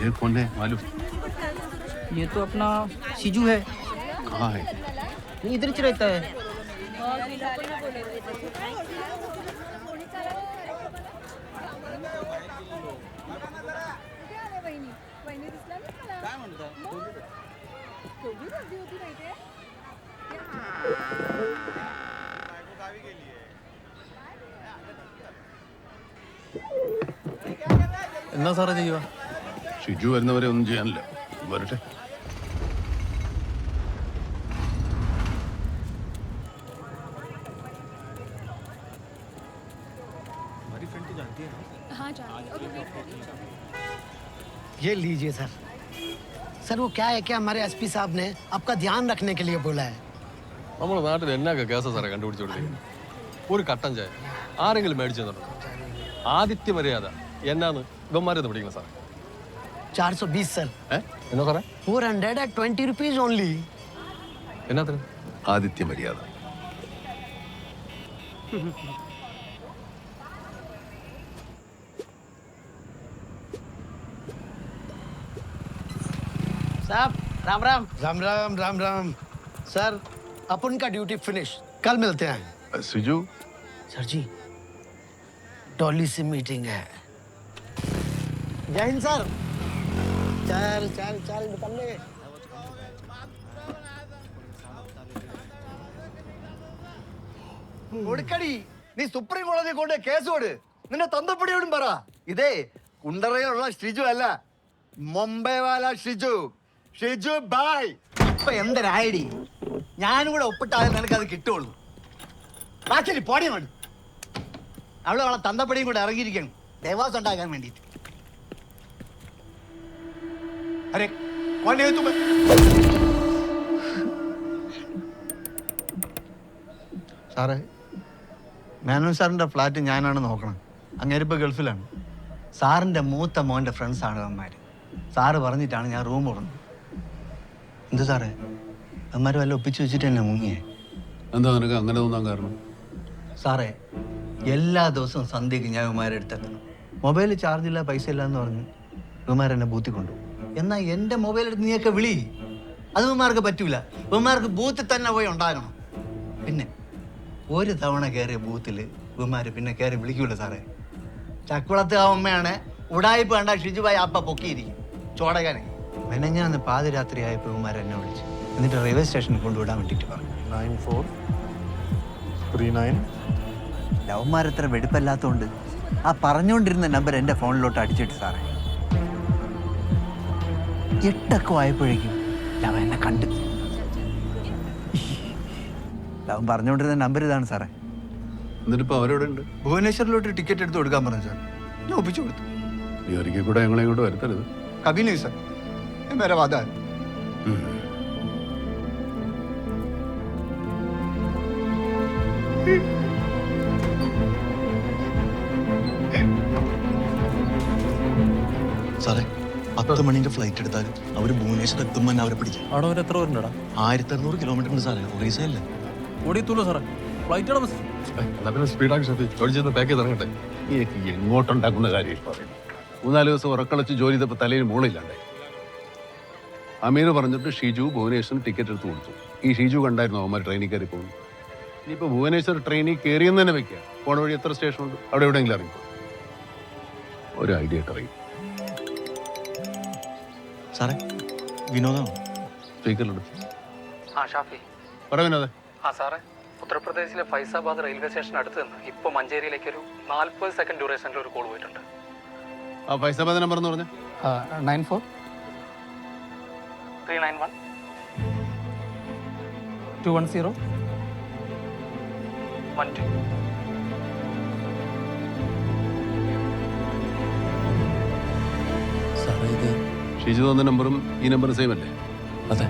ये कौन है मालूम? ये तो अपना शिजू है। कहाँ है? ये इधर ही रहता है। എന്നാ സാറേ ചെയ്യുക? ഷിജു വരുന്നവരെ ഒന്നും ചെയ്യാനില്ല. വരട്ടെ. ये लीजिए सर। सर वो क्या है कि हमारे एसपी साहब ने आपका ध्यान रखने के लिए बोला है। നമ്മുടെ നാട്ടിൽ എന്നൊക്കെ കേസാ സാറേ കണ്ടുപിടിച്ചു കൊടുത്തിരിക്കുന്നത്. ഒരു കട്ടൻ ചായ ആരെങ്കിലും മേടിച്ചു തന്നിട്ടുണ്ടോ? ആദിത്യ മര്യാദ എന്നാന്ന് ഇവന്മാരെന്ന് പിടിക്കണം സാറേ. 420 सर। എന്നാ സാറേ? 420 रुपीज ओनली। എന്നാത്തിന്? ആദിത്യ മര്യാദ. साहब राम राम। राम राम राम राम। सर अपन का ड्यूटी फिनिश, कल मिलते हैं। സിജു सर जी डॉली से मीटिंग है। जय हिंद सर। चल चल चल निकल ले। കൊടുക്കടി നീ സുപ്രീം കോടതി കൊണ്ട് കേസ് കൊടു. നിന്നെ തന്തപ്പടിയോടും പറ. ഇതേ കുണ്ടറയിലുള്ള ഷിജു അല്ല, മുംബൈ വാല ഷിജു. ഷിജു ബായ്. ഇപ്പൊ എന്തരായടി? ഞാനും കൂടെ ഒപ്പിട്ടാൽ നിനക്ക് അത് കിട്ടുള്ളൂ. ബാക്കി പോടി വേണം. അവളെ തന്തപ്പടിയും കൂടെ ഇറങ്ങിയിരിക്കണം ദേവാസം ഉണ്ടാക്കാൻ വേണ്ടിട്ട്. അരെ കൊണ്ടേ തുമ്പ സാറേ, മേനോൻ സാറിൻ്റെ ഫ്ലാറ്റ് ഞാനാണ് നോക്കണം. അങ്ങേരിപ്പോൾ ഗൾഫിലാണ്. സാറിൻ്റെ മൂത്ത മോൻ്റെ ഫ്രണ്ട്സാണ് അവന്മാർ. സാറ് പറഞ്ഞിട്ടാണ് ഞാൻ റൂം തുറന്നത്. എന്ത് സാറേ, അവന്മാർ വല്ല ഒപ്പിച്ച് വെച്ചിട്ട് തന്നെ മുങ്ങിയേ? എന്താ നിനക്ക് അങ്ങനെ തോന്നാൻ കാരണം? സാറേ, എല്ലാ ദിവസവും സന്ധ്യയ്ക്ക് ഞാൻ ഇവന്മാരെ എടുത്തെത്തണം. മൊബൈൽ ചാർജ് ഇല്ല, പൈസ ഇല്ല എന്ന് പറഞ്ഞ് ഇവന്മാരെന്നെ ബൂത്തിൽ കൊണ്ടുപോകും. എന്നാൽ എൻ്റെ മൊബൈൽ എടുത്ത് നീയൊക്കെ വിളി. അത് ഇവന്മാർക്ക് പറ്റൂല. ഇവന്മാർക്ക് ബൂത്തിൽ തന്നെ പോയി ഉണ്ടാകണം. പിന്നെ ഒരു തവണ കയറിയ ബൂത്തിൽ ഇവന്മാർ പിന്നെ കയറി വിളിക്കൂല സാറേ. ചക്കുളത്ത് ആ അമ്മയാണ് ഉടായിപ്പ് കണ്ട ഷിജുബായി അപ്പ പൊക്കിയിരിക്കും ചോടകാനെ. മെനഞ്ഞാന്ന് പാതിരാത്രി ആയപ്പോൾ ഇവന്മാർ എന്നെ വിളിച്ചു. എന്നിട്ട് റെയിൽവേ സ്റ്റേഷനിൽ കൊണ്ടുവിടാൻ വേണ്ടിയിട്ട് പറഞ്ഞു. 9439. ലവന്മാരത്ര വെടുപ്പല്ലാത്തതുകൊണ്ട് ആ പറഞ്ഞുകൊണ്ടിരുന്ന നമ്പർ എൻ്റെ ഫോണിലോട്ട് അടിച്ചിട്ട് സാറേ. 8 ആയപ്പോഴേക്കും ലവൻ എന്നെ കണ്ടു. ലവൻ പറഞ്ഞുകൊണ്ടിരുന്ന നമ്പർ ഇതാണ് സാറേ. എന്നിട്ടിപ്പോ അവരോട് ഉണ്ട്. ഭുവനേശ്വറിലോട്ട് ടിക്കറ്റ് എടുത്ത് കൊടുക്കാൻ പറഞ്ഞു സാർ. ഞാൻ ഒപ്പിച്ചു കൊടുത്തു. നീ ഒരിക്കൽ കൂടെ ഞങ്ങളെ ഇങ്ങോട്ട് വരുത്തരുത്. കബി नहीं सर, ये मेरा वादा है. സാറേ, 10 മണിന്റെ ഫ്ലൈറ്റ് എടുത്താൽ അവർ ഭുവനേശ്വർ എത്തുമ്പോൾ അവരെ പിടിക്കും. അവിടെ വരെ എത്ര പേരുണ്ടടാ? 1600 കിലോമീറ്റർ ഉണ്ട് സാറേ. ഒറീസയല്ലേ? ഓടിയെത്തൂല്ലോ സാറേ. Flight bus. എന്നാ പിന്നെ സ്പീഡാക്കി ചോദിച്ചെന്ന് പാക്ക് ചെയ്ത് ഇറങ്ങട്ടെ. നീ എങ്ങോട്ടുണ്ടാക്കുന്ന കാര്യം പറയുന്നു. 3-4 ദിവസം ഉറക്കളച്ച് ജോലി ചെയ്തപ്പോൾ തലയിൽ മോളില്ലാണ്ടേ. അമീർ പറഞ്ഞിട്ട് ഷിജു ഭുവനേശ്വറിന് ടിക്കറ്റ് എടുത്ത് കൊടുത്തു. ഈ ഷിജു കണ്ടായിരുന്നു അവന്മാർ ട്രെയിനിൽ കയറി പോകുന്നു. ഇനിയിപ്പോൾ ഭുവനേശ്വർ ട്രെയിനിൽ കയറിയെന്ന് തന്നെ വെക്കുക. പോണ വഴി എത്ര സ്റ്റേഷൻ ഉണ്ട്? അവിടെ എവിടെയെങ്കിലും ഇറങ്ങി ഒരു ഐഡിയ ഒക്കെ അറിയും. സാറേ, വിനോദാണോ? സ്പീക്കറിലെടുത്ത് हाँ ഷാഫി. പറ വിനോദേ. ആ സാറേ, ഉത്തർപ്രദേശിലെ ഫൈസാബാദ് റെയിൽവേ സ്റ്റേഷൻ അടുത്ത് നിന്ന് ഇപ്പോൾ മഞ്ചേരിയിലേക്ക് ഒരു 40 സെക്കൻഡ് ഡ്യൂറേഷനിൽ ഒരു കോൾ പോയിട്ടുണ്ട്. ആ ഫൈസാബാദ് നമ്പർ എന്ന് പറഞ്ഞേ. 94 391 210 12. സാറേ, ഇത് ഷിജു തന്ന നമ്പറും ഈ നമ്പറും സെയിം അല്ലേ? അതെ.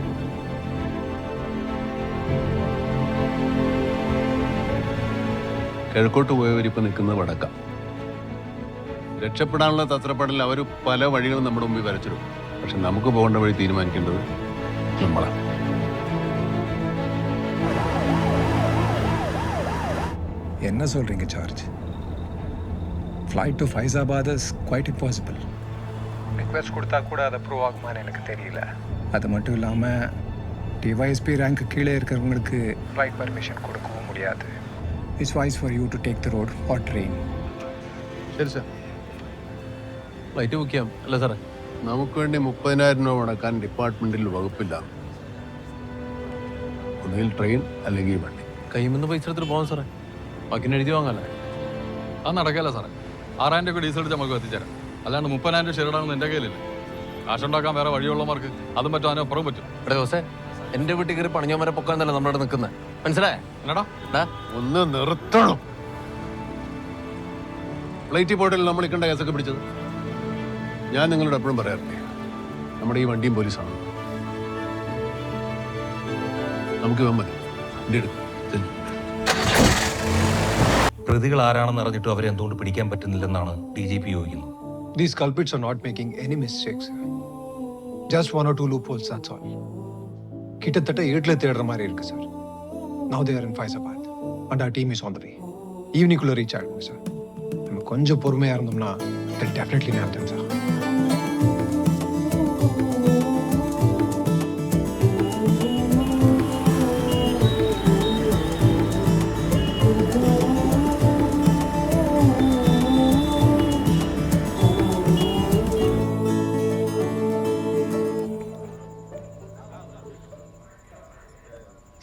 കിഴക്കോട്ട് പോയവരിപ്പോൾ നിൽക്കുന്നത് വടക്ക. രക്ഷപ്പെടാനുള്ള തത്രപ്പാടിൽ അവർ പല വഴികളും നമ്മുടെ മുമ്പിൽ വരച്ചിടും. പക്ഷെ നമുക്ക് പോകേണ്ട വഴി തീരുമാനിക്കേണ്ടത് നമ്മളാണ്. என்ன சொல்றீங்க George? Flight to Faizabad is quite impossible. Request கொடுத்தா கூட அது அப்ரூவ் ஆகுமான்னு எனக்கு தெரியல. அது மட்டும் இல்லாமல் டிவைஎஸ்பி ரேங்க் கீழே இருக்கிறவங்களுக்கு ஃப்ளைட் பர்மிஷன் கொடுக்கவும் முடியாது. It's voice for you to take the road R train. ശരി സാർ ഫ്ലൈറ്റ് ബുക്ക് ചെയ്യാം അല്ലേ സാറേ? നമുക്ക് വേണ്ടി 30,000 രൂപ മുടക്കാൻ ഡിപ്പാർട്ട്മെന്റിൽ വകുപ്പില്ല. ഒന്നുകിൽ ട്രെയിൻ അല്ലെങ്കിൽ വണ്ടി. കയ്യിൽ നിന്ന് പൈസ എടുത്തിട്ട് പോകാം സാറേ. ബാക്കിന് എഴുതി വാങ്ങാല്ലേ? അത് നടക്കല്ല സാറേ. 6,000 രൂപ ഡീസൽ അടിച്ച് നമുക്ക് എത്തിച്ചേരാം. അല്ലാണ്ട് 30,000 രൂപ ഷെയർഡാണെന്ന് എൻ്റെ കയ്യിലില്ല. കാശുണ്ടാക്കാൻ വേറെ വഴിയുള്ളവർക്ക് അതും പറ്റും, അതിനും അപ്പുറം പറ്റും. ഇവിടെ ദിവസേ എൻ്റെ വീട്ടിൽ കയറി പണിഞ്ഞവരെ പൊക്കാന്നല്ല നമ്മുടെ നിൽക്കുന്നത്, മനസ്സിലായേ? എന്നടാ ഒന്ന് നിർത്തണം. ഫ്ലൈറ്റ് പോയിട്ടിൽ നമ്മൾ ഇക്കണ്ട കേസൊക്കെ പിടിച്ചത്. ഞാൻ നിങ്ങളോട് എപ്പോഴും പറയാറില്ലേ, നമ്മുടെ ഈ വണ്ടിയും പോലീസാണ്. നമുക്ക് ഇവൻ മതി. വണ്ടി എടുക്കും. പ്രതികൾ ആരാണെന്ന് അറിഞ്ഞിട്ടും അവരെ എന്തുകൊണ്ട് പിടിക്കാൻ പറ്റുന്നില്ലെന്നാണ് DGP ചോദിക്കുന്നത്. These culprits are not making any mistakes. Just 1 or 2 loopholes, that's all. கிட்டத்தட்ட 7ல தேடுற மாதிரி இருக்கு sir. Now they are in Faizabad and our team is on the way. ஈவினிங்குள்ள ரீச் ஆகிடுங்க சார். நம்ம கொஞ்சம் பொறுமையாக இருந்தோம்னா they'll definitely nab them, sir.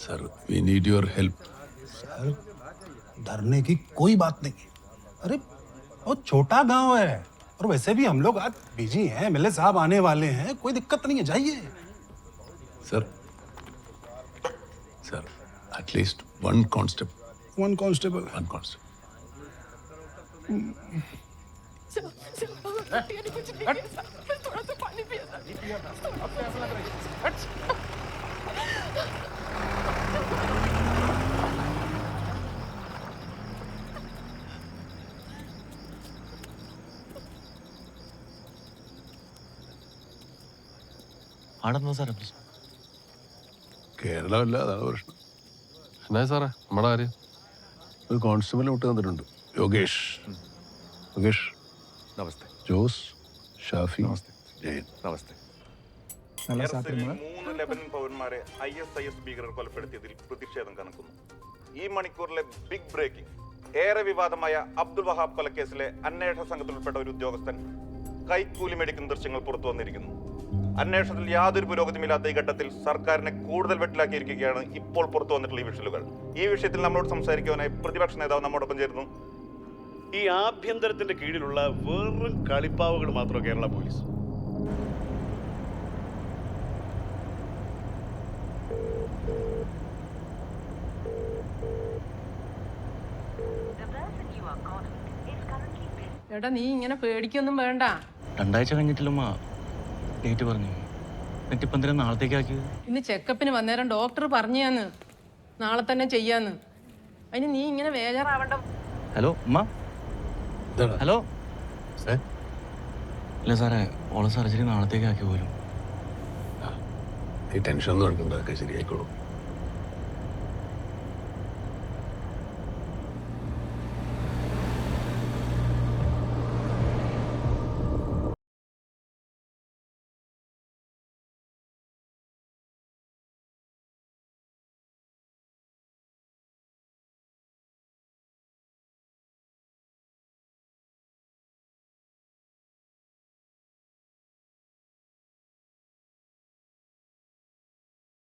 Sir, we need your help. Sir, डरने की कोई बात नहीं. अरे बहुत छोटा गांव है और वैसे भी हम लोग आज बिजी हैं. MLA साहब आने वाले हैं, कोई दिक्कत नहीं है. जाइए. Sir, at least one constable. One constable. One constable. ആടെന്നോ സാറേ പ്രശ്നം? കേരളമല്ല, അതാണ് പ്രശ്നം. എന്നാ സാറേ നമ്മുടെ കാര്യം? ഒരു കോൺസ്റ്റബിൾ വിട്ട് തന്നിട്ടുണ്ട്. യോഗേഷ്. നമസ്തേ. ജോസ്, ഷാഫി, ജയൻ. നമസ്തേ. நல்லா சாப்பிடுமா? 3 ലെബനൻ പൗരന്മാരെ ISIS ഭീകരർ കൊലപ്പെടുത്തിയതിൽ പ്രതിഷേധം കനക്കുന്നു. ഈ മണിക്കൂറിലെ ബിഗ് ബ്രേക്കിംഗ്. ഏറെ വിവാദമായ അബ്ദുൾ വഹാബ് കൊലക്കേസിലെ അന്വേഷണ സംഘത്തിൽപ്പെട്ട ഒരു ഉദ്യോഗസ്ഥൻ കൈക്കൂലി മേടിക്കുന്ന ദൃശ്യങ്ങൾ പുറത്തു വന്നിരിക്കുന്നു. അന്വേഷണത്തിൽ യാതൊരു പുരോഗതിയുമില്ലാത്ത ഈ ഘട്ടത്തിൽ സർക്കാരിനെ കൂടുതൽ വെട്ടിലാക്കിയിരിക്കുകയാണ് ഇപ്പോൾ പുറത്തു വന്നിട്ടുള്ള ഈ വിഷലുകൾ. ഈ വിഷയത്തിൽ നമ്മളോട് സംസാരിക്കുവാനായി പ്രതിപക്ഷ നേതാവ് നമ്മോടൊപ്പം ചേരുന്നു. ഈ ആഭ്യന്തരത്തിന്റെ കീഴിലുള്ള വെറും കളിപ്പാവുകൾ മാത്രം കേരള പോലീസ്. എടാ നീ ഇങ്ങനെ പേടിക്കൊന്നും വേണ്ട. 2 ആഴ്ച കഴിഞ്ഞിട്ടില്ലമ്മ ഡേറ്റ് പറഞ്ഞു. എന്നിട്ടിപ്പം എന്തിനാ നാളത്തേക്കാക്കിയത്? ഇന്ന് ചെക്കപ്പിന് വന്നേരം ഡോക്ടർ പറഞ്ഞാന്ന് നാളെ തന്നെ ചെയ്യാന്ന്. അതിന് നീ ഇങ്ങനെ വേജാറാവണ്ട. ഹലോ അമ്മ. ഹലോ. ഇല്ല സാറേ, ഓളെ സർജറി നാളത്തേക്കാക്കി പോലും. ഈ ടെൻഷൻ ഒന്നും എടുക്കണ്ട, അതൊക്കെ ശരിയായിക്കോളും.